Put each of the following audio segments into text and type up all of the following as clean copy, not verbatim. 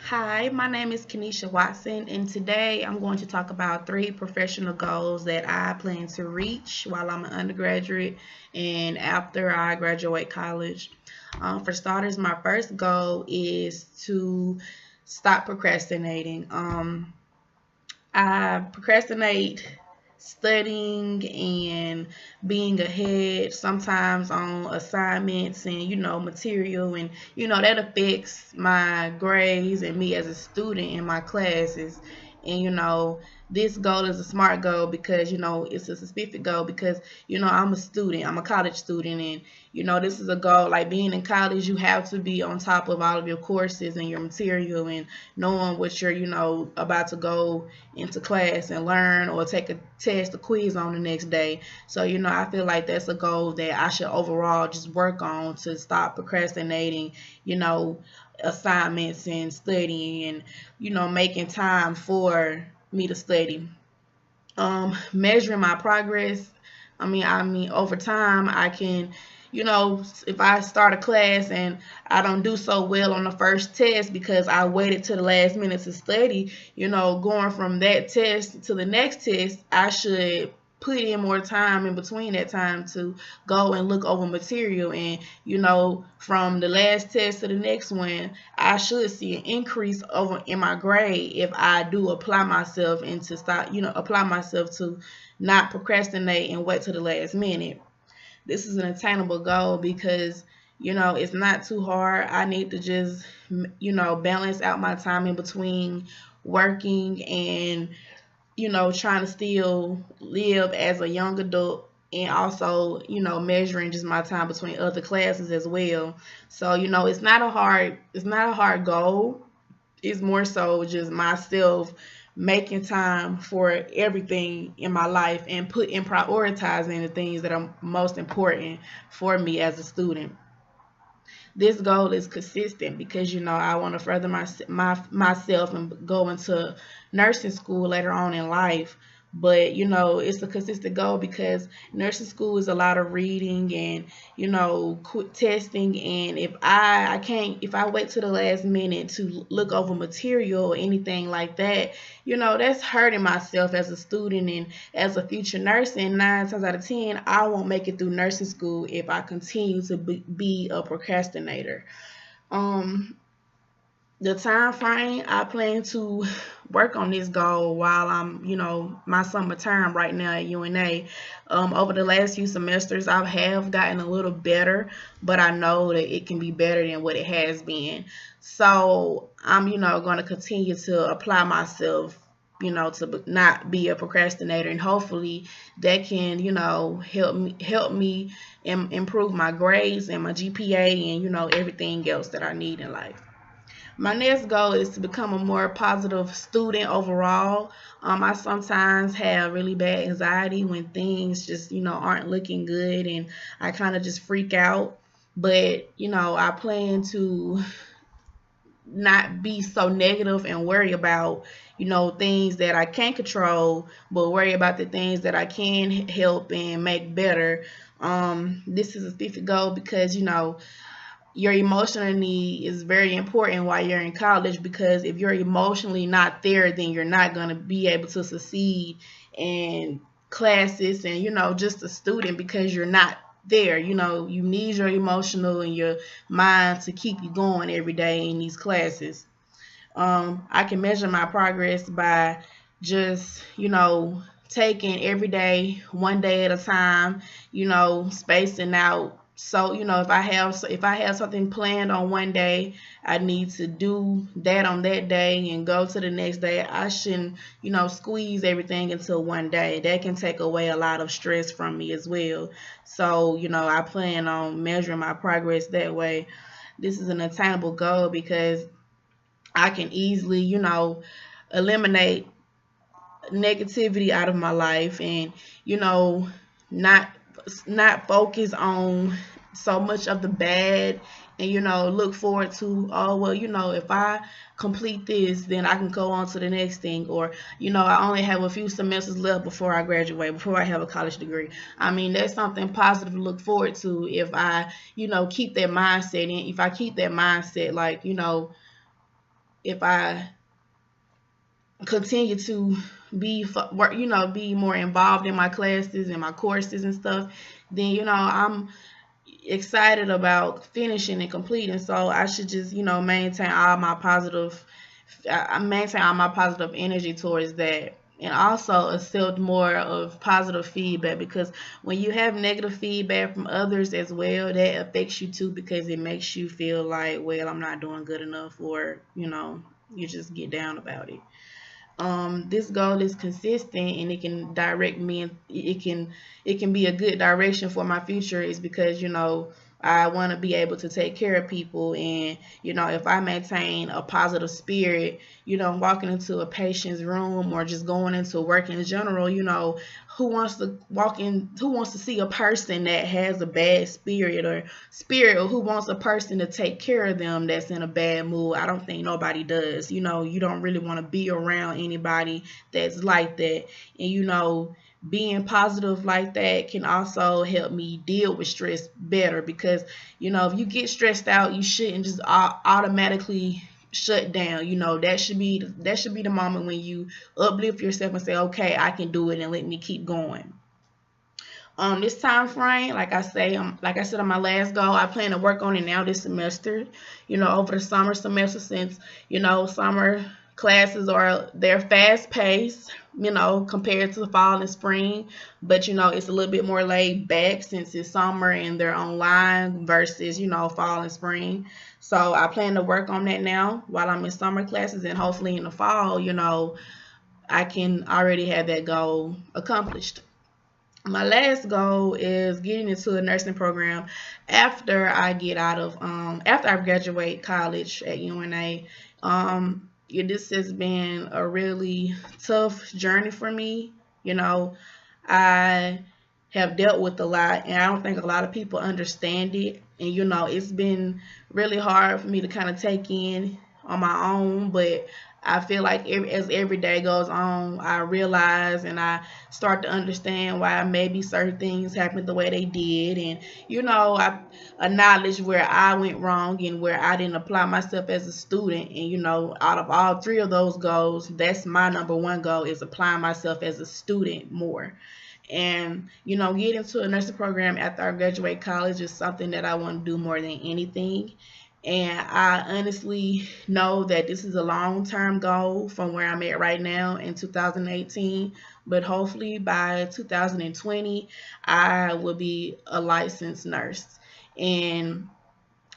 Hi, my name is Kenesha Watson, and today I'm going to talk about three professional goals that I plan to reach while I'm an undergraduate and after I graduate college. For starters, my first goal is to stop procrastinating. I procrastinate studying and being ahead sometimes on assignments and material, and that affects my grades and me as a student in my classes. And this goal is a smart goal because it's a specific goal because I'm a student, I'm a college student, and this is a goal. Like being in college, you have to be on top of all of your courses and your material and knowing what you're about to go into class and learn or take a test, a quiz on the next day. So I feel like that's a goal that I should overall just work on to stop procrastinating, you know assignments and studying, and making time for me to study. Measuring my progress. I mean, over time, I can, if I start a class and I don't do so well on the first test because I waited to the last minute to study, going from that test to the next test, I should put in more time in between that time to go and look over material. And from the last test to the next one, I should see an increase over in my grade if I do apply myself and to stop, apply myself to not procrastinate and wait to the last minute. This is an attainable goal because it's not too hard. I need to just balance out my time in between working and trying to still live as a young adult, and also measuring just my time between other classes as well. So it's not a hard goal. It's more so just myself making time for everything in my life and putting prioritizing the things that are most important for me as a student. This goal is consistent because I want to further myself and go into nursing school later on in life. But it's a consistent goal because nursing school is a lot of reading and quick testing. And if I wait to the last minute to look over material or anything like that, that's hurting myself as a student and as a future nurse. And 9 times out of 10, I won't make it through nursing school if I continue to be a procrastinator. Um, the time frame I plan to work on this goal while I'm, my summer term right now at UNA. Over the last few semesters, I have gotten a little better, but I know that it can be better than what it has been. So I'm, going to continue to apply myself, to not be a procrastinator, and hopefully that can, help me improve my grades and my GPA and everything else that I need in life. My next goal is to become a more positive student overall. I sometimes have really bad anxiety when things just, aren't looking good, and I kind of just freak out. But, I plan to not be so negative and worry about, things that I can't control, but worry about the things that I can help and make better. This is a specific goal because, your emotional need is very important while you're in college, because if you're emotionally not there, then you're not going to be able to succeed in classes and just a student, because you're not there. You need your emotional and your mind to keep you going every day in these classes. I can measure my progress by just taking every day one day at a time, spacing out. So if I have something planned on one day, I need to do that on that day and go to the next day. I shouldn't squeeze everything into one day. That can take away a lot of stress from me as well. So I plan on measuring my progress that way. This is an attainable goal because I can easily eliminate negativity out of my life, and not not focus on so much of the bad, and look forward to, oh well, if I complete this, then I can go on to the next thing. Or I only have a few semesters left before I graduate, before I have a college degree. I mean, that's something positive to look forward to if I keep that mindset. And if I keep that mindset, like if I continue to be be more involved in my classes and my courses and stuff, then I'm excited about finishing and completing. So I should just maintain all my positive energy towards that, and also accept more of positive feedback, because when you have negative feedback from others as well, that affects you too, because it makes you feel like, well, I'm not doing good enough, or you just get down about it. This goal is consistent, and it can direct me, and it can be a good direction for my future, is because I want to be able to take care of people. And if I maintain a positive spirit, walking into a patient's room, or just going into work in general, who wants to see a person that has a bad spirit, or who wants a person to take care of them that's in a bad mood? I don't think nobody does. You don't really want to be around anybody that's like that. And being positive like that can also help me deal with stress better, because if you get stressed out, you shouldn't just automatically shut down. That should be the moment when you uplift yourself and say, okay, I can do it, and let me keep going. This time frame, like I said on my last goal, I plan to work on it now this semester. Over the summer semester, since summer classes they're fast paced, compared to the fall and spring. But it's a little bit more laid back since it's summer and they're online versus fall and spring. So I plan to work on that now while I'm in summer classes, and hopefully in the fall, I can already have that goal accomplished. My last goal is getting into a nursing program after I graduate college at UNA. This has been a really tough journey for me. I have dealt with a lot, and I don't think a lot of people understand it. And it's been really hard for me to kind of take in on my own. But I feel like as every day goes on, I realize and I start to understand why maybe certain things happened the way they did. And I acknowledge where I went wrong and where I didn't apply myself as a student. And out of all three of those goals, that's my number one goal, is applying myself as a student more. And getting to a nursing program after I graduate college is something that I want to do more than anything. And I honestly know that this is a long-term goal from where I'm at right now in 2018. But hopefully by 2020, I will be a licensed nurse. And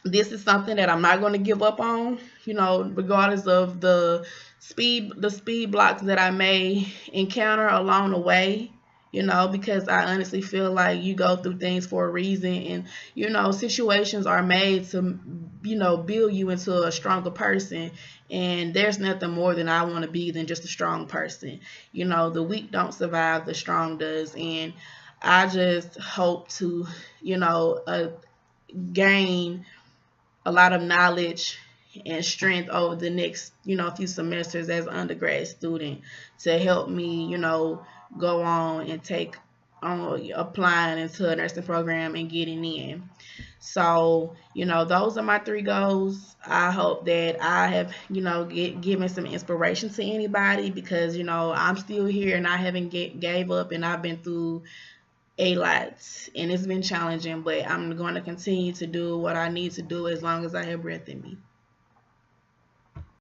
this is something that I'm not going to give up on, regardless of the speed blocks that I may encounter along the way, because I honestly feel like you go through things for a reason. And situations are made to build you into a stronger person. And there's nothing more than I want to be than just a strong person. The weak don't survive, the strong does. And I just hope to gain a lot of knowledge and strength over the next, few semesters as an undergrad student, to help me, go on and take on applying into a nursing program and getting in. So, those are my three goals. I hope that I have, given some inspiration to anybody, because, I'm still here and I haven't gave up, and I've been through a lot, and it's been challenging, but I'm going to continue to do what I need to do as long as I have breath in me.